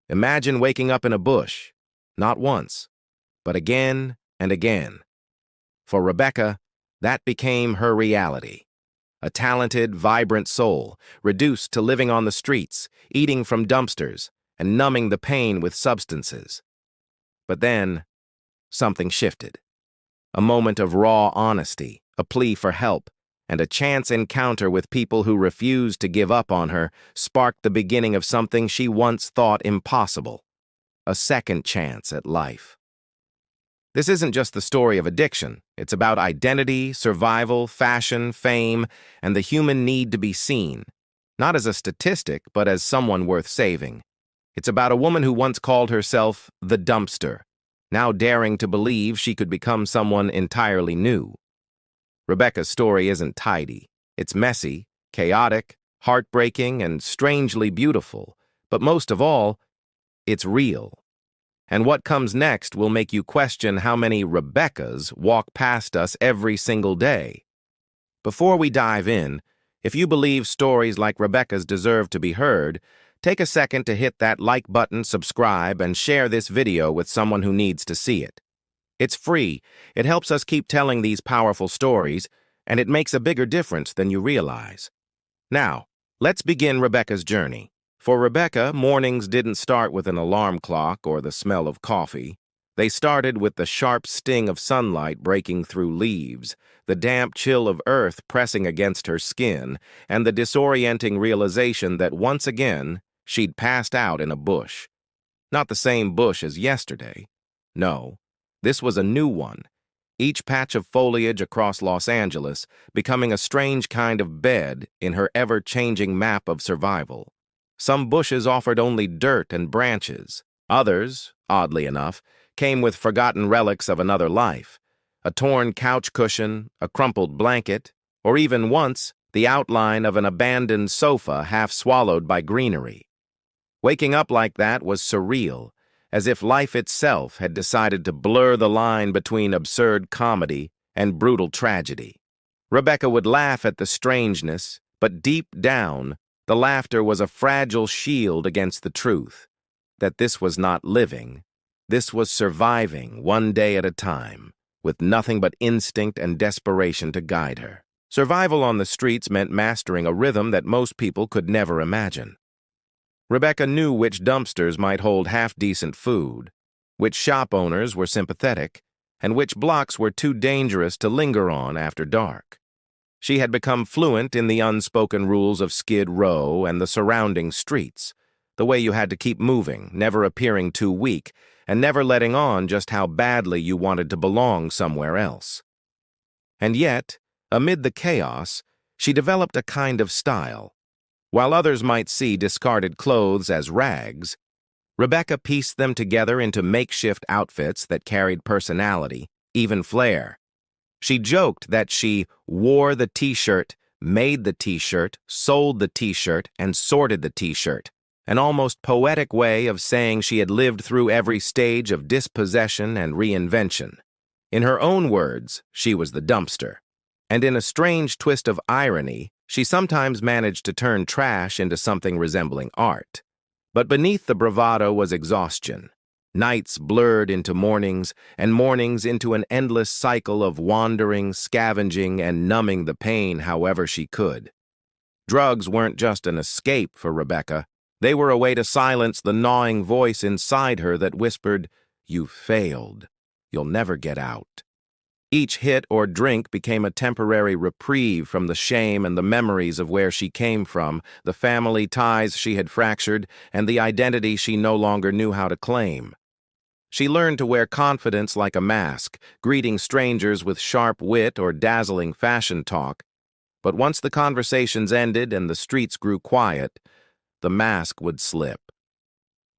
Imagine waking up in a bush, not once, but again and again. For Rebecca, that became her reality. A talented, vibrant soul, reduced to living on the streets, eating from dumpsters, and numbing the pain with substances. But then, something shifted. A moment of raw honesty, a plea for help, and a chance encounter with people who refused to give up on her sparked the beginning of something she once thought impossible: a second chance at life. This isn't just the story of addiction. It's about identity, survival, fashion, fame, and the human need to be seen, not as a statistic, but as someone worth saving. It's about a woman who once called herself the dumpster, now daring to believe she could become someone entirely new. Rebecca's story isn't tidy. It's messy, chaotic, heartbreaking, and strangely beautiful. But most of all, it's real. And what comes next will make you question how many Rebeccas walk past us every single day. Before we dive in, if you believe stories like Rebecca's deserve to be heard, take a second to hit that like button, subscribe, and share this video with someone who needs to see it. It's free, it helps us keep telling these powerful stories, and it makes a bigger difference than you realize. Now, let's begin Rebecca's journey. For Rebecca, mornings didn't start with an alarm clock or the smell of coffee. They started with the sharp sting of sunlight breaking through leaves, the damp chill of earth pressing against her skin, and the disorienting realization that once again, she'd passed out in a bush. Not the same bush as yesterday. No, this was a new one. Each patch of foliage across Los Angeles becoming a strange kind of bed in her ever-changing map of survival. Some bushes offered only dirt and branches. Others, oddly enough, came with forgotten relics of another life: a torn couch cushion, a crumpled blanket, or even once, the outline of an abandoned sofa half swallowed by greenery. Waking up like that was surreal, as if life itself had decided to blur the line between absurd comedy and brutal tragedy. Rebecca would laugh at the strangeness, but deep down, the laughter was a fragile shield against the truth that this was not living, this was surviving one day at a time, with nothing but instinct and desperation to guide her. Survival on the streets meant mastering a rhythm that most people could never imagine. Rebecca knew which dumpsters might hold half-decent food, which shop owners were sympathetic, and which blocks were too dangerous to linger on after dark. She had become fluent in the unspoken rules of Skid Row and the surrounding streets, the way you had to keep moving, never appearing too weak, and never letting on just how badly you wanted to belong somewhere else. And yet, amid the chaos, she developed a kind of style. While others might see discarded clothes as rags, Rebecca pieced them together into makeshift outfits that carried personality, even flair. She joked that she wore the t-shirt, made the t-shirt, sold the t-shirt, and sorted the t-shirt, an almost poetic way of saying she had lived through every stage of dispossession and reinvention. In her own words, she was the dumpster. And in a strange twist of irony, she sometimes managed to turn trash into something resembling art. But beneath the bravado was exhaustion. Nights blurred into mornings, and mornings into an endless cycle of wandering, scavenging, and numbing the pain however she could. Drugs weren't just an escape for Rebecca. They were a way to silence the gnawing voice inside her that whispered, "You failed. You'll never get out." Each hit or drink became a temporary reprieve from the shame and the memories of where she came from, the family ties she had fractured, and the identity she no longer knew how to claim. She learned to wear confidence like a mask, greeting strangers with sharp wit or dazzling fashion talk. But once the conversations ended and the streets grew quiet, the mask would slip.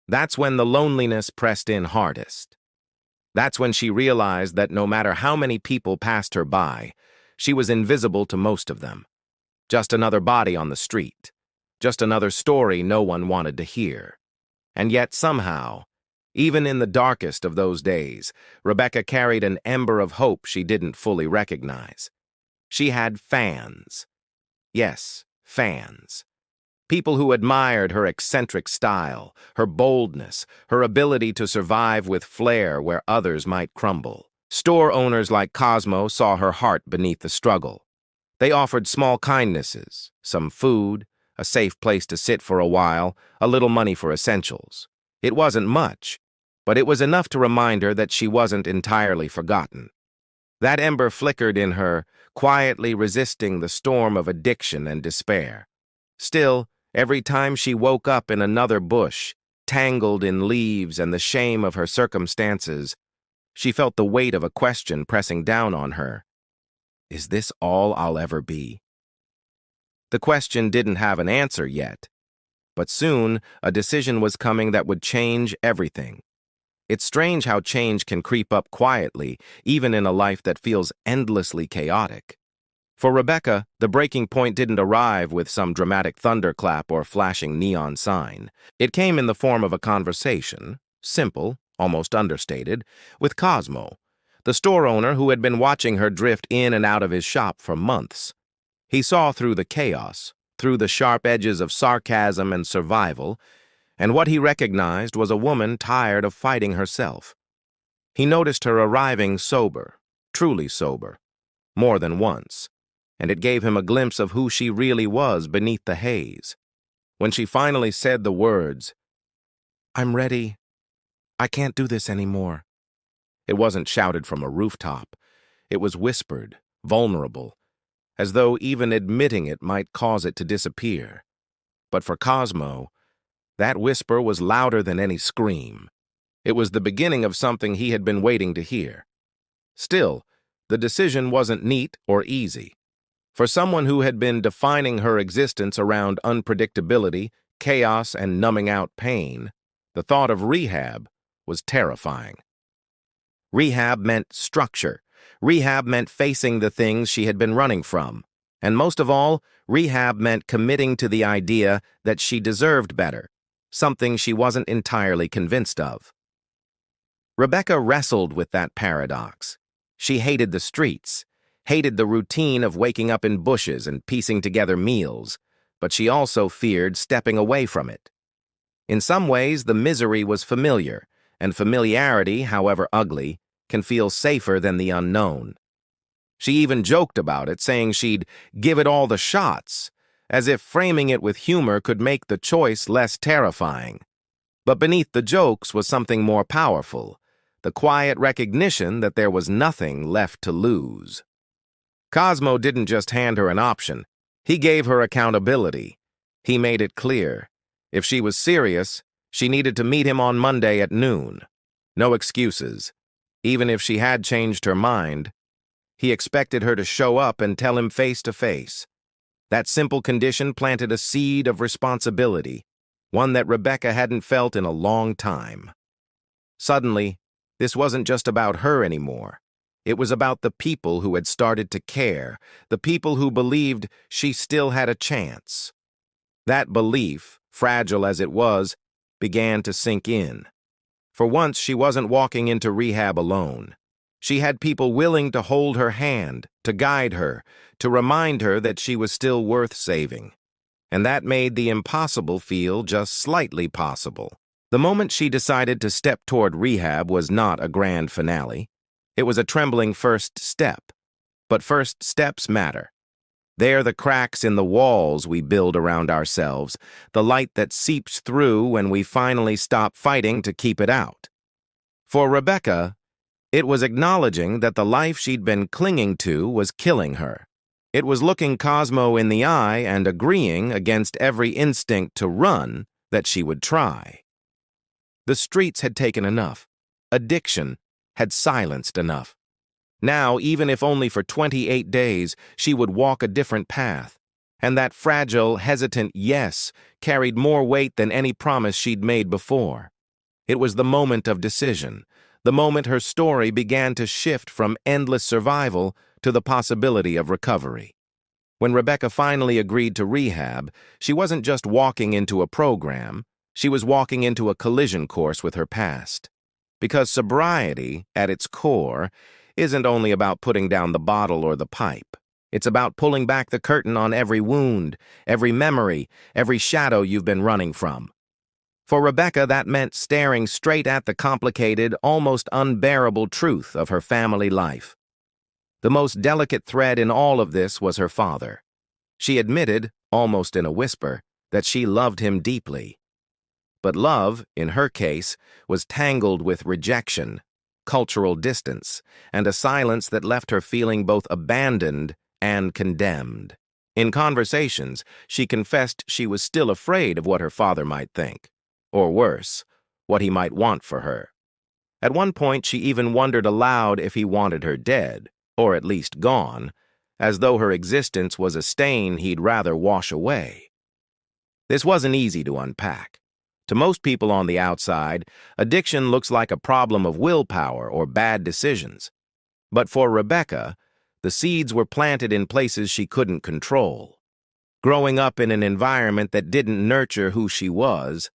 That's when the loneliness pressed in hardest. That's when she realized that no matter how many people passed her by, she was invisible to most of them. Just another body on the street. Just another story no one wanted to hear. And yet somehow, even in the darkest of those days, Rebecca carried an ember of hope she didn't fully recognize. She had fans. Yes, fans. People who admired her eccentric style, her boldness, her ability to survive with flair where others might crumble. Store owners like Cosmo saw her heart beneath the struggle. They offered small kindnesses, some food, a safe place to sit for a while, a little money for essentials. It wasn't much, but it was enough to remind her that she wasn't entirely forgotten. That ember flickered in her, quietly resisting the storm of addiction and despair. Still, every time she woke up in another bush, tangled in leaves and the shame of her circumstances, she felt the weight of a question pressing down on her. Is this all I'll ever be? The question didn't have an answer yet, but soon a decision was coming that would change everything. It's strange how change can creep up quietly, even in a life that feels endlessly chaotic. For Rebecca, the breaking point didn't arrive with some dramatic thunderclap or flashing neon sign. It came in the form of a conversation, simple, almost understated, with Cosmo, the store owner who had been watching her drift in and out of his shop for months. He saw through the chaos, through the sharp edges of sarcasm and survival, and what he recognized was a woman tired of fighting herself. He noticed her arriving sober, truly sober, more than once, and it gave him a glimpse of who she really was beneath the haze. When she finally said the words, "I'm ready. I can't do this anymore," it wasn't shouted from a rooftop. It was whispered, vulnerable, as though even admitting it might cause it to disappear. But for Cosmo, that whisper was louder than any scream. It was the beginning of something he had been waiting to hear. Still, the decision wasn't neat or easy. For someone who had been defining her existence around unpredictability, chaos, and numbing out pain, the thought of rehab was terrifying. Rehab meant structure. Rehab meant facing the things she had been running from. And most of all, rehab meant committing to the idea that she deserved better, something she wasn't entirely convinced of. Rebecca wrestled with that paradox. She hated the streets, hated the routine of waking up in bushes and piecing together meals, but she also feared stepping away from it. In some ways, the misery was familiar, and familiarity, however ugly, can feel safer than the unknown. She even joked about it, saying she'd give it all the shots, as if framing it with humor could make the choice less terrifying. But beneath the jokes was something more powerful, the quiet recognition that there was nothing left to lose. Cosmo didn't just hand her an option. He gave her accountability. He made it clear. If she was serious, she needed to meet him on Monday at noon. No excuses. Even if she had changed her mind, he expected her to show up and tell him face to face. That simple condition planted a seed of responsibility, one that Rebecca hadn't felt in a long time. Suddenly, this wasn't just about her anymore. It was about the people who had started to care, the people who believed she still had a chance. That belief, fragile as it was, began to sink in. For once, she wasn't walking into rehab alone. She had people willing to hold her hand, to guide her, to remind her that she was still worth saving. And that made the impossible feel just slightly possible. The moment she decided to step toward rehab was not a grand finale. It was a trembling first step. But first steps matter. They're the cracks in the walls we build around ourselves, the light that seeps through when we finally stop fighting to keep it out. For Rebecca, it was acknowledging that the life she'd been clinging to was killing her. It was looking Cosmo in the eye and agreeing against every instinct to run that she would try. The streets had taken enough. Addiction had silenced enough. Now, even if only for 28 days, she would walk a different path. And that fragile, hesitant yes carried more weight than any promise she'd made before. It was the moment of decision, the moment her story began to shift from endless survival to the possibility of recovery. When Rebecca finally agreed to rehab, she wasn't just walking into a program, she was walking into a collision course with her past. Because sobriety, at its core, isn't only about putting down the bottle or the pipe. It's about pulling back the curtain on every wound, every memory, every shadow you've been running from. For Rebecca, that meant staring straight at the complicated, almost unbearable truth of her family life. The most delicate thread in all of this was her father. She admitted, almost in a whisper, that she loved him deeply. But love, in her case, was tangled with rejection, cultural distance, and a silence that left her feeling both abandoned and condemned. In conversations, she confessed she was still afraid of what her father might think, or worse, what he might want for her. At one point, she even wondered aloud if he wanted her dead, or at least gone, as though her existence was a stain he'd rather wash away. This wasn't easy to unpack. To most people on the outside, addiction looks like a problem of willpower or bad decisions. But for Rebecca, the seeds were planted in places she couldn't control. Growing up in an environment that didn't nurture who she was,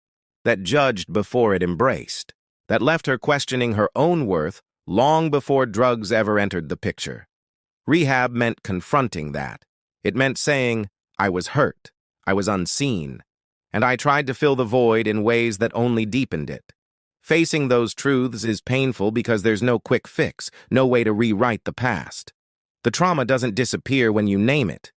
that judged before it embraced, that left her questioning her own worth long before drugs ever entered the picture. Rehab meant confronting that. It meant saying, I was hurt, I was unseen, and I tried to fill the void in ways that only deepened it. Facing those truths is painful because there's no quick fix, no way to rewrite the past. The trauma doesn't disappear when you name it,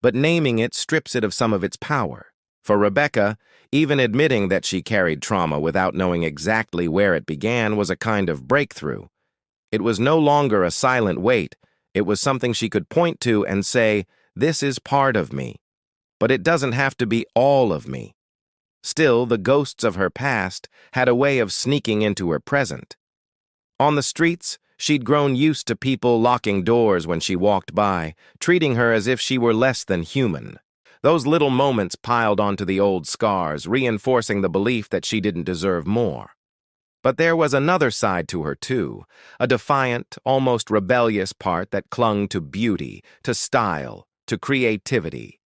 but naming it strips it of some of its power. For Rebecca, even admitting that she carried trauma without knowing exactly where it began was a kind of breakthrough. It was no longer a silent weight. It was something she could point to and say, this is part of me. But it doesn't have to be all of me. Still, the ghosts of her past had a way of sneaking into her present. On the streets, she'd grown used to people locking doors when she walked by, treating her as if she were less than human. Those little moments piled onto the old scars, reinforcing the belief that she didn't deserve more. But there was another side to her, too, a defiant, almost rebellious part that clung to beauty, to style, to creativity.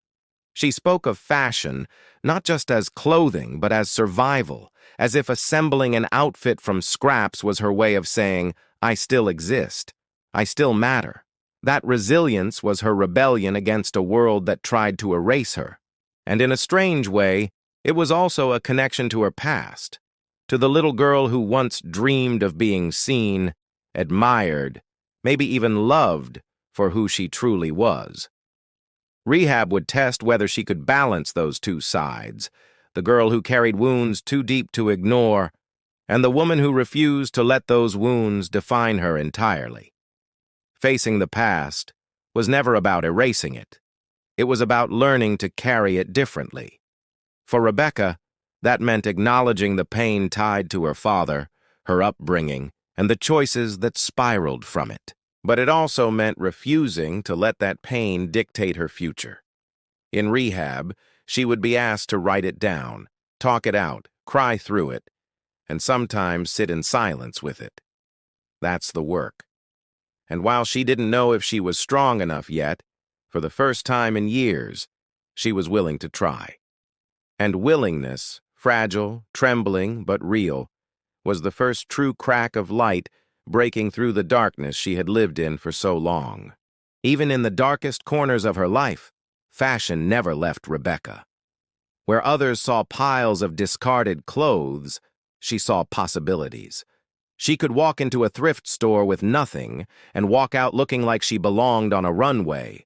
She spoke of fashion, not just as clothing, but as survival, as if assembling an outfit from scraps was her way of saying, I still exist, I still matter. That resilience was her rebellion against a world that tried to erase her. And in a strange way, it was also a connection to her past, to the little girl who once dreamed of being seen, admired, maybe even loved for who she truly was. Rehab would test whether she could balance those two sides, the girl who carried wounds too deep to ignore, and the woman who refused to let those wounds define her entirely. Facing the past was never about erasing it. It was about learning to carry it differently. For Rebecca, that meant acknowledging the pain tied to her father, her upbringing, and the choices that spiraled from it. But it also meant refusing to let that pain dictate her future. In rehab, she would be asked to write it down, talk it out, cry through it, and sometimes sit in silence with it. That's the work. And while she didn't know if she was strong enough yet, for the first time in years, she was willing to try. And willingness, fragile, trembling, but real, was the first true crack of light breaking through the darkness she had lived in for so long. Even in the darkest corners of her life, fashion never left Rebecca. Where others saw piles of discarded clothes, she saw possibilities. She could walk into a thrift store with nothing and walk out looking like she belonged on a runway.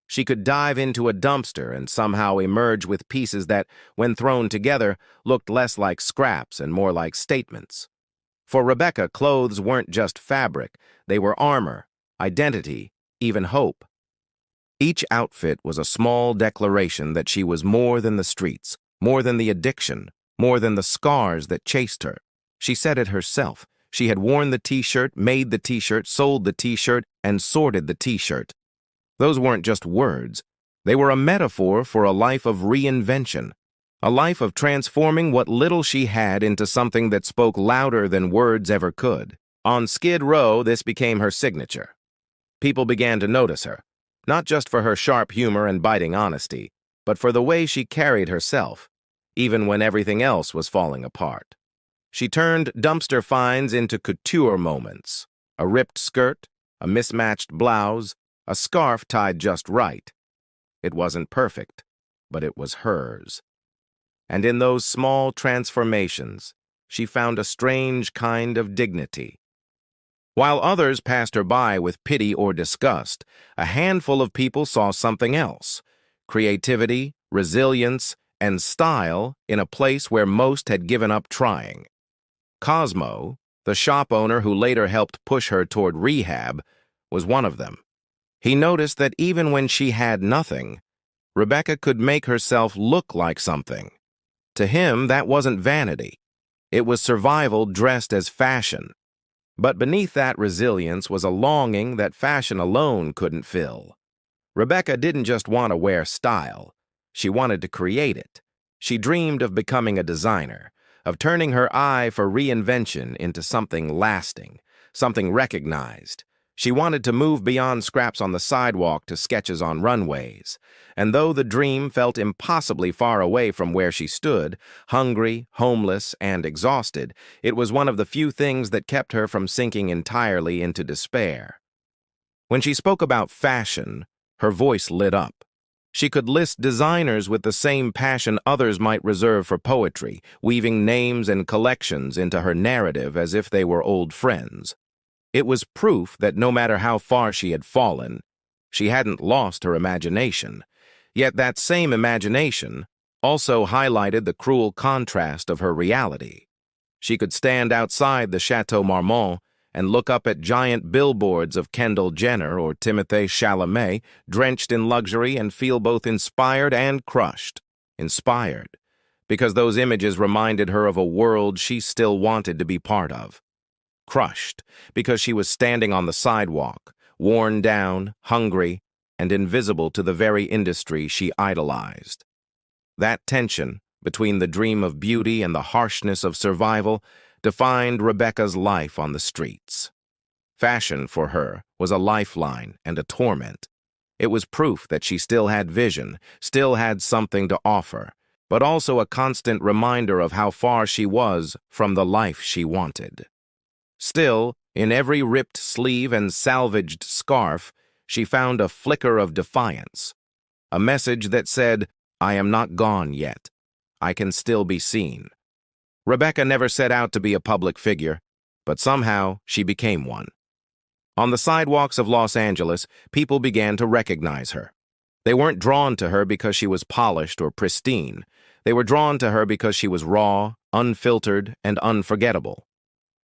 She could dive into a dumpster and somehow emerge with pieces that, when thrown together, looked less like scraps and more like statements. For Rebecca, clothes weren't just fabric, they were armor, identity, even hope. Each outfit was a small declaration that she was more than the streets, more than the addiction, more than the scars that chased her. She said it herself. She had worn the t-shirt, made the t-shirt, sold the t-shirt, and sorted the t-shirt. Those weren't just words. They were a metaphor for a life of reinvention, a life of transforming what little she had into something that spoke louder than words ever could. On Skid Row, this became her signature. People began to notice her, not just for her sharp humor and biting honesty, but for the way she carried herself, even when everything else was falling apart. She turned dumpster finds into couture moments, a ripped skirt, a mismatched blouse, a scarf tied just right. It wasn't perfect, but it was hers. And in those small transformations, she found a strange kind of dignity. While others passed her by with pity or disgust, a handful of people saw something else: creativity, resilience, and style in a place where most had given up trying. Cosmo, the shop owner who later helped push her toward Rehab, was one of them. He noticed that even when she had nothing, Rebecca could make herself look like something. To him, that wasn't vanity. It was survival dressed as fashion. But beneath that resilience was a longing that fashion alone couldn't fill. Rebecca didn't just want to wear style. She wanted to create it. She dreamed of becoming a designer, of turning her eye for reinvention into something lasting, something recognized. She wanted to move beyond scraps on the sidewalk to sketches on runways. And though the dream felt impossibly far away from where she stood, hungry, homeless, and exhausted, it was one of the few things that kept her from sinking entirely into despair. When she spoke about fashion, her voice lit up. She could list designers with the same passion others might reserve for poetry, weaving names and collections into her narrative as if they were old friends. It was proof that no matter how far she had fallen, she hadn't lost her imagination. Yet that same imagination also highlighted the cruel contrast of her reality. She could stand outside the Chateau Marmont and look up at giant billboards of Kendall Jenner or Timothée Chalamet, drenched in luxury, and feel both inspired and crushed. Inspired, because those images reminded her of a world she still wanted to be part of. Crushed, because she was standing on the sidewalk, worn down, hungry, and invisible to the very industry she idolized. That tension between the dream of beauty and the harshness of survival defined Rebecca's life on the streets. Fashion, for her, was a lifeline and a torment. It was proof that she still had vision, still had something to offer, but also a constant reminder of how far she was from the life she wanted. Still, in every ripped sleeve and salvaged scarf, she found a flicker of defiance, a message that said, "I am not gone yet. I can still be seen." Rebecca never set out to be a public figure, but somehow she became one. On the sidewalks of Los Angeles, people began to recognize her. They weren't drawn to her because she was polished or pristine. They were drawn to her because she was raw, unfiltered, and unforgettable.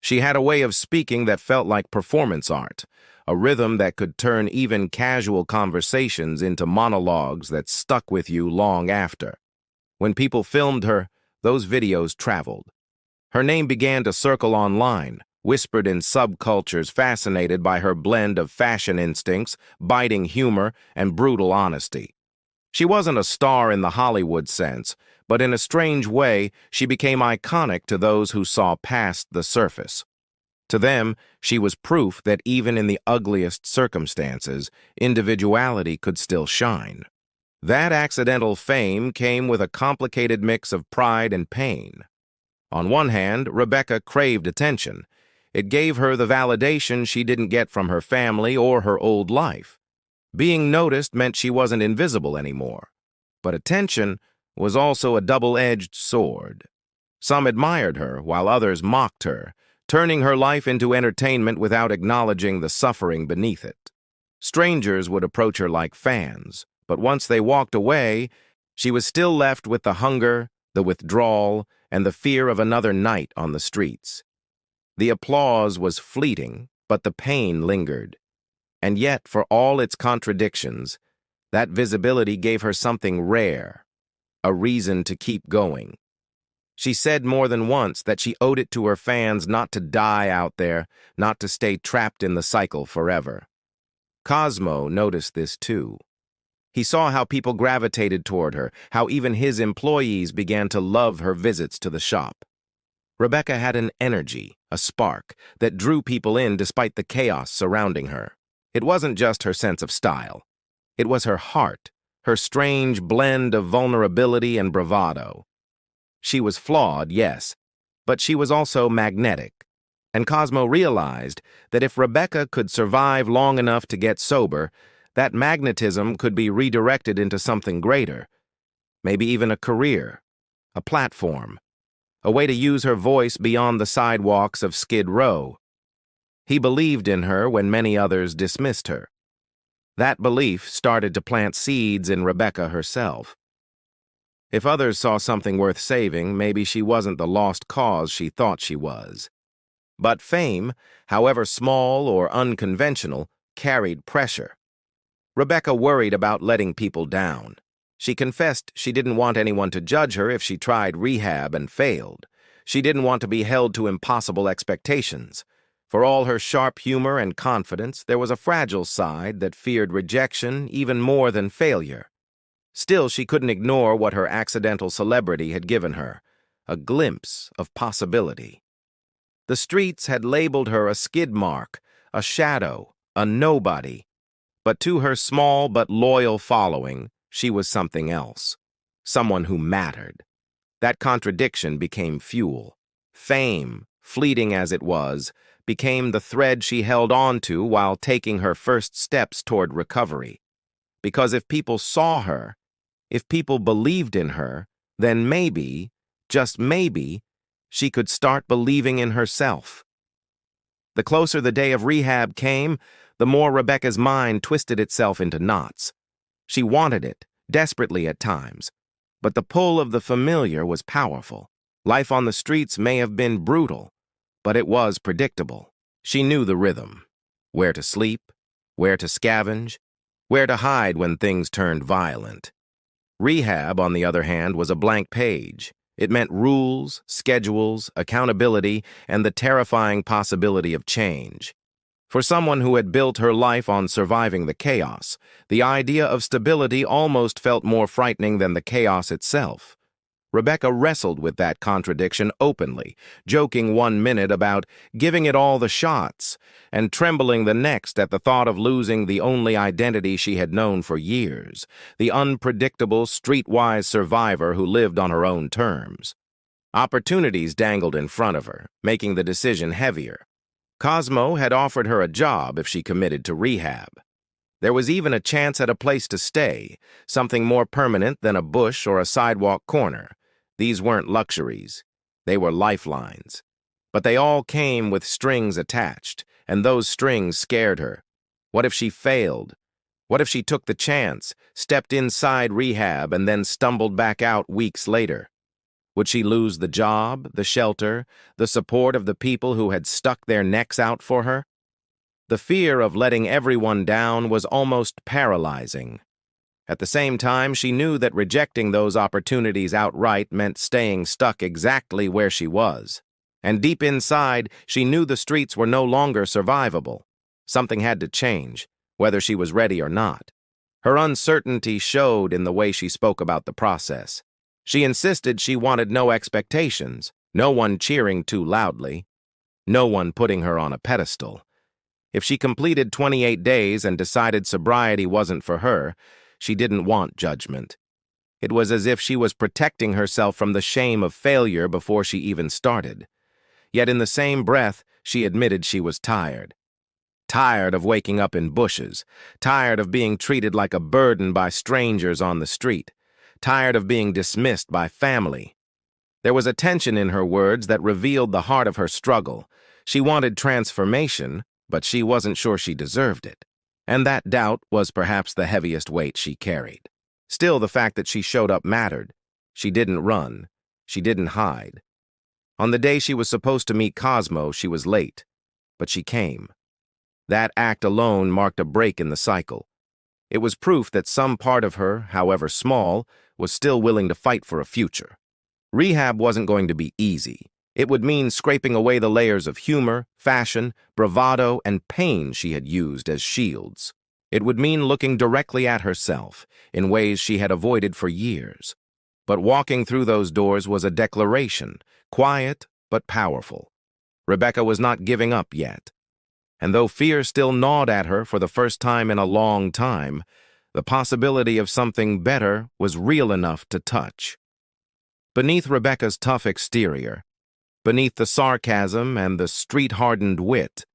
She had a way of speaking that felt like performance art, a rhythm that could turn even casual conversations into monologues that stuck with you long after. When people filmed her, those videos traveled. Her name began to circle online, whispered in subcultures fascinated by her blend of fashion instincts, biting humor, and brutal honesty. She wasn't a star in the Hollywood sense, but in a strange way, she became iconic to those who saw past the surface. To them, she was proof that even in the ugliest circumstances, individuality could still shine. That accidental fame came with a complicated mix of pride and pain. On one hand, Rebecca craved attention. It gave her the validation she didn't get from her family or her old life. Being noticed meant she wasn't invisible anymore. But attention was also a double-edged sword. Some admired her, while others mocked her, turning her life into entertainment without acknowledging the suffering beneath it. Strangers would approach her like fans, but once they walked away, she was still left with the hunger, the withdrawal, and the fear of another night on the streets. The applause was fleeting, but the pain lingered. And yet, for all its contradictions, that visibility gave her something rare, a reason to keep going. She said more than once that she owed it to her fans not to die out there, not to stay trapped in the cycle forever. Cosmo noticed this too. He saw how people gravitated toward her, how even his employees began to love her visits to the shop. Rebecca had an energy, a spark, that drew people in despite the chaos surrounding her. It wasn't just her sense of style. It was her heart, her strange blend of vulnerability and bravado. She was flawed, yes, but she was also magnetic. And Cosmo realized that if Rebecca could survive long enough to get sober, that magnetism could be redirected into something greater, maybe even a career, a platform, a way to use her voice beyond the sidewalks of Skid Row. He believed in her when many others dismissed her. That belief started to plant seeds in Rebecca herself. If others saw something worth saving, maybe she wasn't the lost cause she thought she was. But fame, however small or unconventional, carried pressure. Rebecca worried about letting people down. She confessed she didn't want anyone to judge her if she tried rehab and failed. She didn't want to be held to impossible expectations. For all her sharp humor and confidence, there was a fragile side that feared rejection even more than failure. Still, she couldn't ignore what her accidental celebrity had given her, a glimpse of possibility. The streets had labeled her a skid mark, a shadow, a nobody. But to her small but loyal following, she was something else, someone who mattered. That contradiction became fuel. Fame, fleeting as it was, became the thread she held on to while taking her first steps toward recovery. Because if people saw her, if people believed in her, then maybe, just maybe, she could start believing in herself. The closer the day of rehab came, the more Rebecca's mind twisted itself into knots. She wanted it, desperately at times, but the pull of the familiar was powerful. Life on the streets may have been brutal, but it was predictable. She knew the rhythm: where to sleep, where to scavenge, where to hide when things turned violent. Rehab, on the other hand, was a blank page. It meant rules, schedules, accountability, and the terrifying possibility of change. For someone who had built her life on surviving the chaos, the idea of stability almost felt more frightening than the chaos itself. Rebecca wrestled with that contradiction openly, joking one minute about giving it all the shots, and trembling the next at the thought of losing the only identity she had known for years, the unpredictable, streetwise survivor who lived on her own terms. Opportunities dangled in front of her, making the decision heavier. Cosmo had offered her a job if she committed to rehab. There was even a chance at a place to stay, something more permanent than a bush or a sidewalk corner. These weren't luxuries. They were lifelines. But they all came with strings attached, and those strings scared her. What if she failed? What if she took the chance, stepped inside rehab, and then stumbled back out weeks later? Would she lose the job, the shelter, the support of the people who had stuck their necks out for her? The fear of letting everyone down was almost paralyzing. At the same time, she knew that rejecting those opportunities outright meant staying stuck exactly where she was. And deep inside, she knew the streets were no longer survivable. Something had to change, whether she was ready or not. Her uncertainty showed in the way she spoke about the process. She insisted she wanted no expectations, no one cheering too loudly, no one putting her on a pedestal. If she completed 28 days and decided sobriety wasn't for her, she didn't want judgment. It was as if she was protecting herself from the shame of failure before she even started. Yet in the same breath, she admitted she was tired. Tired of waking up in bushes, tired of being treated like a burden by strangers on the street, tired of being dismissed by family. There was a tension in her words that revealed the heart of her struggle. She wanted transformation, but she wasn't sure she deserved it. And that doubt was perhaps the heaviest weight she carried. Still, the fact that she showed up mattered. She didn't run. She didn't hide. On the day she was supposed to meet Cosmo, she was late, but she came. That act alone marked a break in the cycle. It was proof that some part of her, however small, was still willing to fight for a future. Rehab wasn't going to be easy. It would mean scraping away the layers of humor, fashion, bravado, and pain she had used as shields. It would mean looking directly at herself in ways she had avoided for years. But walking through those doors was a declaration, quiet but powerful. Rebecca was not giving up yet. And though fear still gnawed at her for the first time in a long time, the possibility of something better was real enough to touch. Beneath Rebecca's tough exterior, beneath the sarcasm and the street-hardened wit,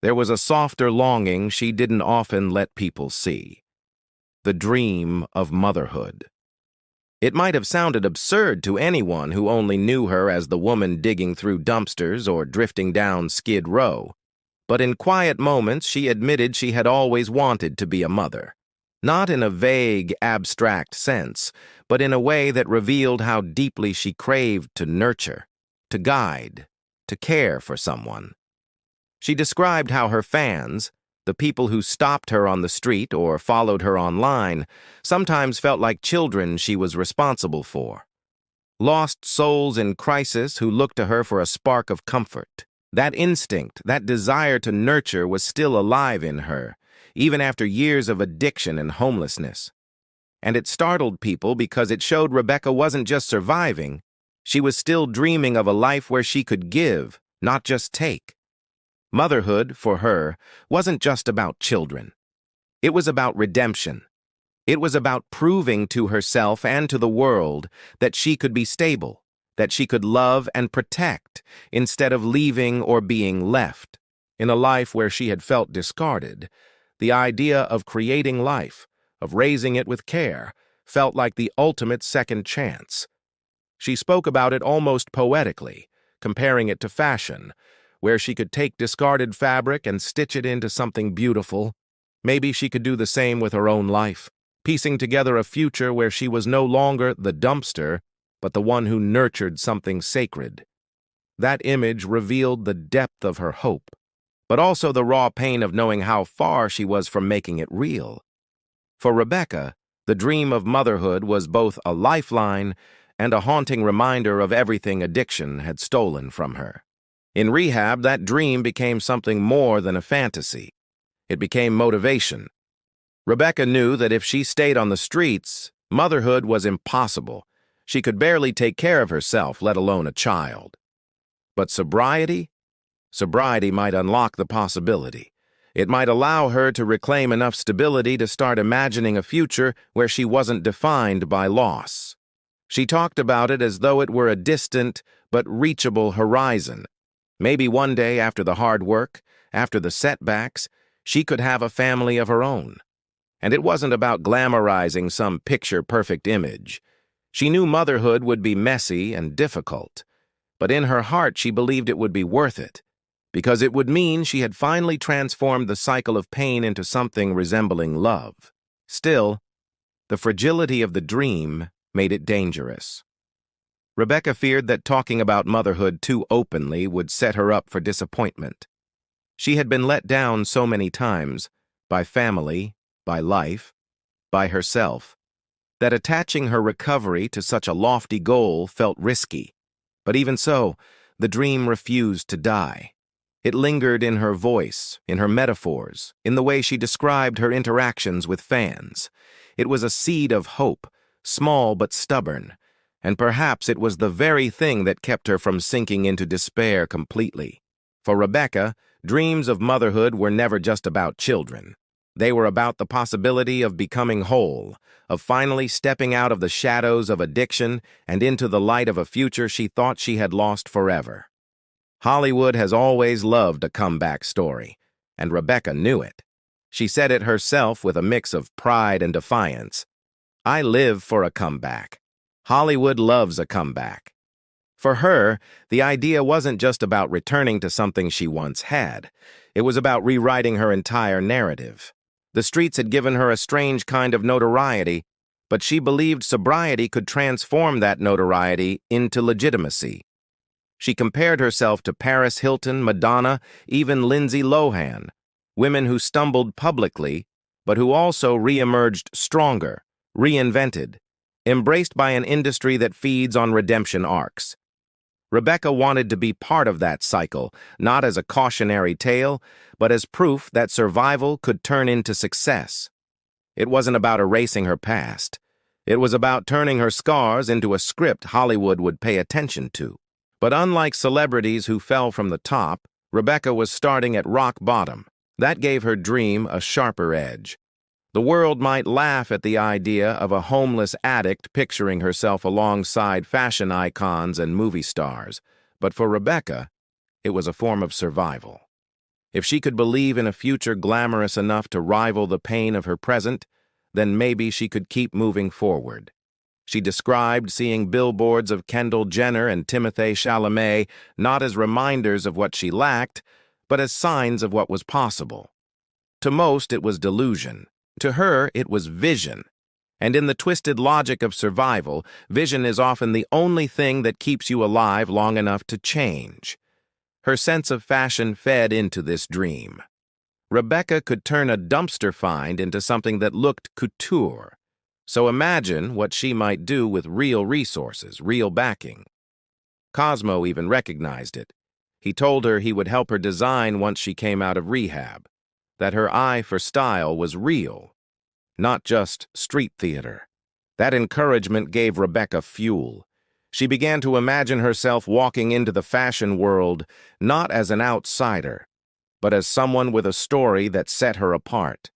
there was a softer longing she didn't often let people see. The dream of motherhood. It might have sounded absurd to anyone who only knew her as the woman digging through dumpsters or drifting down Skid Row, but in quiet moments she admitted she had always wanted to be a mother. Not in a vague, abstract sense, but in a way that revealed how deeply she craved to nurture, to guide, to care for someone. She described how her fans, the people who stopped her on the street or followed her online, sometimes felt like children she was responsible for. Lost souls in crisis who looked to her for a spark of comfort. That instinct, that desire to nurture was still alive in her, even after years of addiction and homelessness. And it startled people because it showed Rebecca wasn't just surviving, she was still dreaming of a life where she could give, not just take. Motherhood, for her, wasn't just about children. It was about redemption. It was about proving to herself and to the world that she could be stable, that she could love and protect instead of leaving or being left. In a life where she had felt discarded, the idea of creating life, of raising it with care, felt like the ultimate second chance. She spoke about it almost poetically, comparing it to fashion, where she could take discarded fabric and stitch it into something beautiful. Maybe she could do the same with her own life, piecing together a future where she was no longer the dumpster, but the one who nurtured something sacred. That image revealed the depth of her hope, but also the raw pain of knowing how far she was from making it real. For Rebecca, the dream of motherhood was both a lifeline and a haunting reminder of everything addiction had stolen from her. In rehab, that dream became something more than a fantasy. It became motivation. Rebecca knew that if she stayed on the streets, motherhood was impossible. She could barely take care of herself, let alone a child. But sobriety? Sobriety might unlock the possibility. It might allow her to reclaim enough stability to start imagining a future where she wasn't defined by loss. She talked about it as though it were a distant but reachable horizon. Maybe one day, after the hard work, after the setbacks, she could have a family of her own. And it wasn't about glamorizing some picture-perfect image. She knew motherhood would be messy and difficult, but in her heart she believed it would be worth it, because it would mean she had finally transformed the cycle of pain into something resembling love. Still, the fragility of the dream made it dangerous. Rebecca feared that talking about motherhood too openly would set her up for disappointment. She had been let down so many times, by family, by life, by herself, that attaching her recovery to such a lofty goal felt risky. But even so, the dream refused to die. It lingered in her voice, in her metaphors, in the way she described her interactions with fans. It was a seed of hope, small but stubborn, and perhaps it was the very thing that kept her from sinking into despair completely. For Rebecca, dreams of motherhood were never just about children. They were about the possibility of becoming whole, of finally stepping out of the shadows of addiction and into the light of a future she thought she had lost forever. Hollywood has always loved a comeback story, and Rebecca knew it. She said it herself with a mix of pride and defiance. "I live for a comeback. Hollywood loves a comeback." For her, the idea wasn't just about returning to something she once had. It was about rewriting her entire narrative. The streets had given her a strange kind of notoriety, but she believed sobriety could transform that notoriety into legitimacy. She compared herself to Paris Hilton, Madonna, even Lindsay Lohan, women who stumbled publicly, but who also re-emerged stronger, reinvented, embraced by an industry that feeds on redemption arcs. Rebecca wanted to be part of that cycle, not as a cautionary tale, but as proof that survival could turn into success. It wasn't about erasing her past. It was about turning her scars into a script Hollywood would pay attention to. But unlike celebrities who fell from the top, Rebecca was starting at rock bottom. That gave her dream a sharper edge. The world might laugh at the idea of a homeless addict picturing herself alongside fashion icons and movie stars, but for Rebecca, it was a form of survival. If she could believe in a future glamorous enough to rival the pain of her present, then maybe she could keep moving forward. She described seeing billboards of Kendall Jenner and Timothée Chalamet not as reminders of what she lacked, but as signs of what was possible. To most, it was delusion. To her, it was vision. And in the twisted logic of survival, vision is often the only thing that keeps you alive long enough to change. Her sense of fashion fed into this dream. Rebecca could turn a dumpster find into something that looked couture. So imagine what she might do with real resources, real backing. Cosmo even recognized it. He told her he would help her design once she came out of rehab, that her eye for style was real, not just street theater. That encouragement gave Rebecca fuel. She began to imagine herself walking into the fashion world not as an outsider, but as someone with a story that set her apart.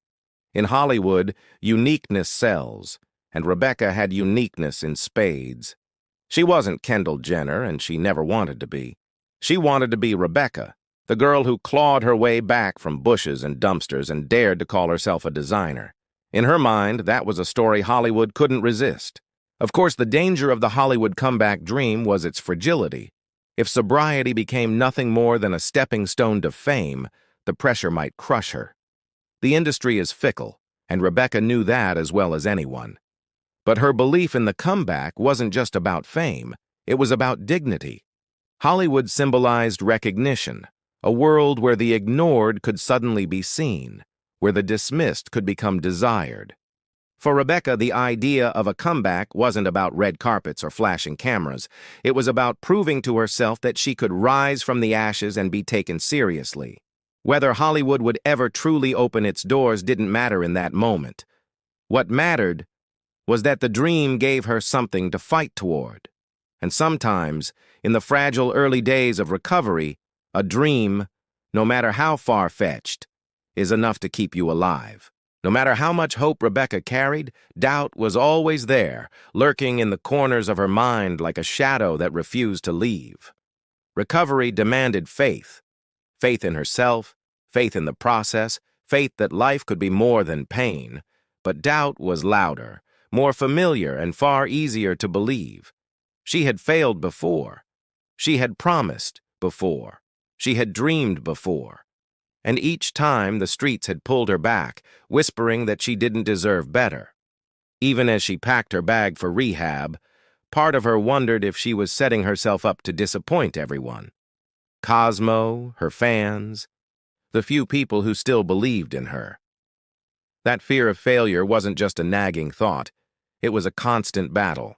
In Hollywood, uniqueness sells, and Rebecca had uniqueness in spades. She wasn't Kendall Jenner, and she never wanted to be. She wanted to be Rebecca, the girl who clawed her way back from bushes and dumpsters and dared to call herself a designer. In her mind, that was a story Hollywood couldn't resist. Of course, the danger of the Hollywood comeback dream was its fragility. If sobriety became nothing more than a stepping stone to fame, the pressure might crush her. The industry is fickle, and Rebecca knew that as well as anyone. But her belief in the comeback wasn't just about fame, it was about dignity. Hollywood symbolized recognition, a world where the ignored could suddenly be seen, where the dismissed could become desired. For Rebecca, the idea of a comeback wasn't about red carpets or flashing cameras. It was about proving to herself that she could rise from the ashes and be taken seriously. Whether Hollywood would ever truly open its doors didn't matter in that moment. What mattered was that the dream gave her something to fight toward. And sometimes, in the fragile early days of recovery, a dream, no matter how far-fetched, is enough to keep you alive. No matter how much hope Rebecca carried, doubt was always there, lurking in the corners of her mind like a shadow that refused to leave. Recovery demanded faith. Faith in herself, faith in the process, faith that life could be more than pain. But doubt was louder, more familiar, and far easier to believe. She had failed before. She had promised before. She had dreamed before. And each time the streets had pulled her back, whispering that she didn't deserve better. Even as she packed her bag for rehab, part of her wondered if she was setting herself up to disappoint everyone. Cosmo, her fans, the few people who still believed in her. That fear of failure wasn't just a nagging thought, it was a constant battle.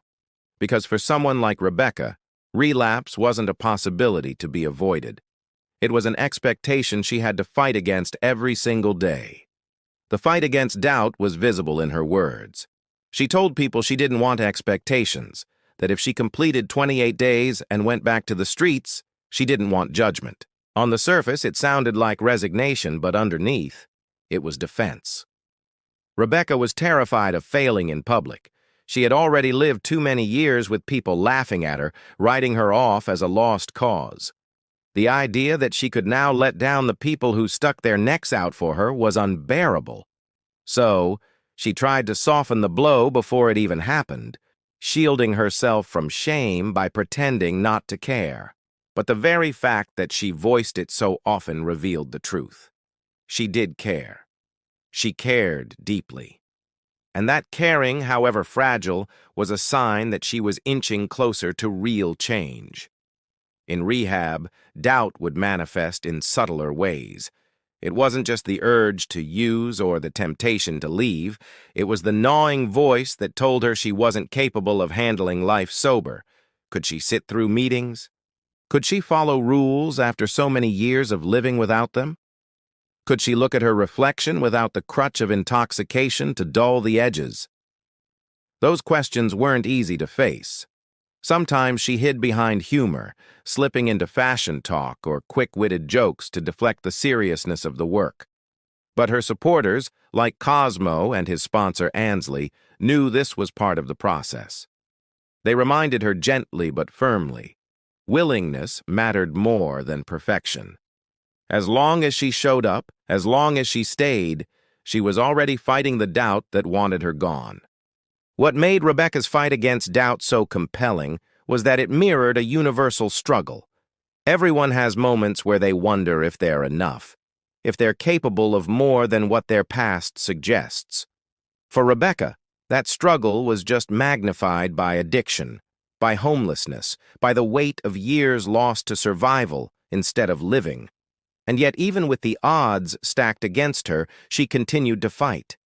Because for someone like Rebecca, relapse wasn't a possibility to be avoided. It was an expectation she had to fight against every single day. The fight against doubt was visible in her words. She told people she didn't want expectations, that if she completed 28 days and went back to the streets, she didn't want judgment. On the surface, it sounded like resignation, but underneath, it was defense. Rebecca was terrified of failing in public. She had already lived too many years with people laughing at her, writing her off as a lost cause. The idea that she could now let down the people who stuck their necks out for her was unbearable. So, she tried to soften the blow before it even happened, shielding herself from shame by pretending not to care. But the very fact that she voiced it so often revealed the truth. She did care. She cared deeply. And that caring, however fragile, was a sign that she was inching closer to real change. In rehab, doubt would manifest in subtler ways. It wasn't just the urge to use or the temptation to leave. It was the gnawing voice that told her she wasn't capable of handling life sober. Could she sit through meetings? Could she follow rules after so many years of living without them? Could she look at her reflection without the crutch of intoxication to dull the edges? Those questions weren't easy to face. Sometimes she hid behind humor, slipping into fashion talk or quick-witted jokes to deflect the seriousness of the work. But her supporters, like Cosmo and his sponsor Ansley, knew this was part of the process. They reminded her gently but firmly. Willingness mattered more than perfection. As long as she showed up, as long as she stayed, she was already fighting the doubt that wanted her gone. What made Rebecca's fight against doubt so compelling was that it mirrored a universal struggle. Everyone has moments where they wonder if they're enough, if they're capable of more than what their past suggests. For Rebecca, that struggle was just magnified by addiction, by homelessness, by the weight of years lost to survival instead of living. And yet, even with the odds stacked against her, she continued to fight.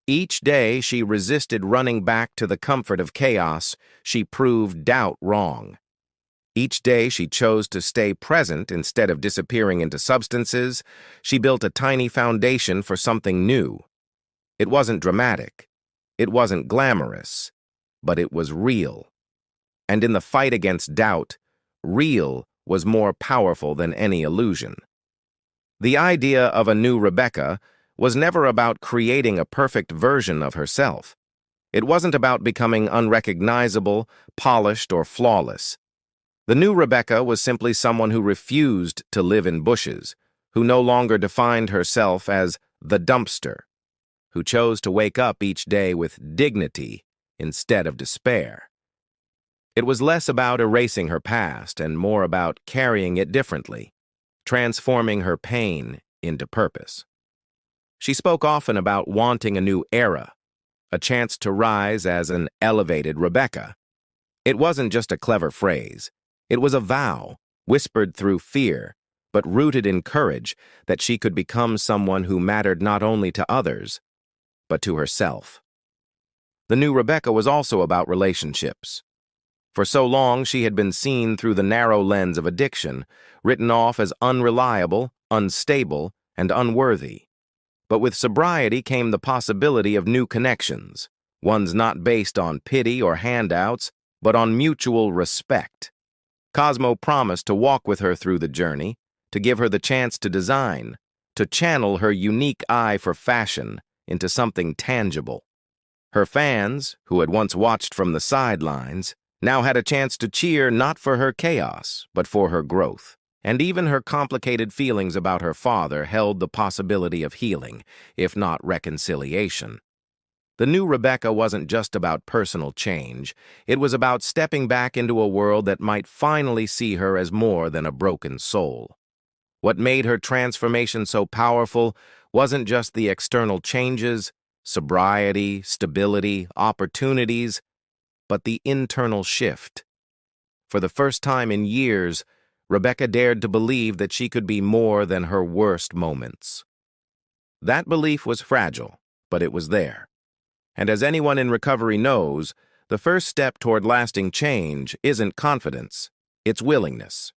Each day she resisted running back to the comfort of chaos. She proved doubt wrong. Each day she chose to stay present instead of disappearing into substances. She built a tiny foundation for something new. It wasn't dramatic. It wasn't glamorous. But it was real. And in the fight against doubt, real was more powerful than any illusion. The idea of a new Rebecca was never about creating a perfect version of herself. It wasn't about becoming unrecognizable, polished, or flawless. The new Rebecca was simply someone who refused to live in bushes, who no longer defined herself as the dumpster, who chose to wake up each day with dignity instead of despair. It was less about erasing her past and more about carrying it differently, transforming her pain into purpose. She spoke often about wanting a new era, a chance to rise as an elevated Rebecca. It wasn't just a clever phrase. It was a vow, whispered through fear, but rooted in courage that she could become someone who mattered not only to others, but to herself. The new Rebecca was also about relationships. For so long, she had been seen through the narrow lens of addiction, written off as unreliable, unstable, and unworthy. But with sobriety came the possibility of new connections, ones not based on pity or handouts, but on mutual respect. Cosmo promised to walk with her through the journey, to give her the chance to design, to channel her unique eye for fashion into something tangible. Her fans, who had once watched from the sidelines, now had a chance to cheer not for her chaos, but for her growth. And even her complicated feelings about her father held the possibility of healing, if not reconciliation. The new Rebecca wasn't just about personal change. It was about stepping back into a world that might finally see her as more than a broken soul. What made her transformation so powerful wasn't just the external changes, sobriety, stability, opportunities, but the internal shift. For the first time in years, Rebecca dared to believe that she could be more than her worst moments. That belief was fragile, but it was there. And as anyone in recovery knows, the first step toward lasting change isn't confidence, it's willingness.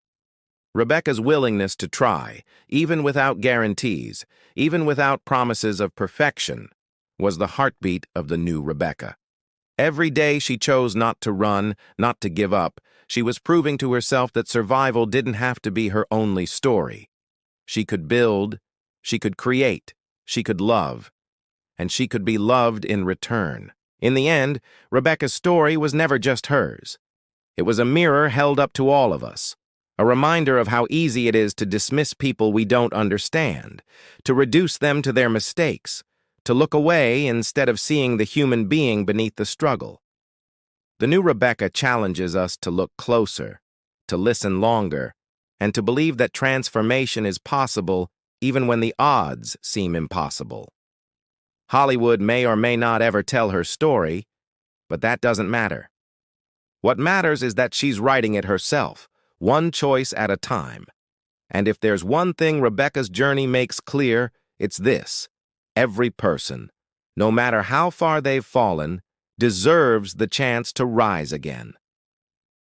Rebecca's willingness to try, even without guarantees, even without promises of perfection, was the heartbeat of the new Rebecca. Every day she chose not to run, not to give up. She was proving to herself that survival didn't have to be her only story. She could build, she could create, she could love, and she could be loved in return. In the end, Rebecca's story was never just hers. It was a mirror held up to all of us, a reminder of how easy it is to dismiss people we don't understand, to reduce them to their mistakes, to look away instead of seeing the human being beneath the struggle. The new Rebecca challenges us to look closer, to listen longer, and to believe that transformation is possible even when the odds seem impossible. Hollywood may or may not ever tell her story, but that doesn't matter. What matters is that she's writing it herself, one choice at a time. And if there's one thing Rebecca's journey makes clear, it's this: every person, no matter how far they've fallen, deserves the chance to rise again.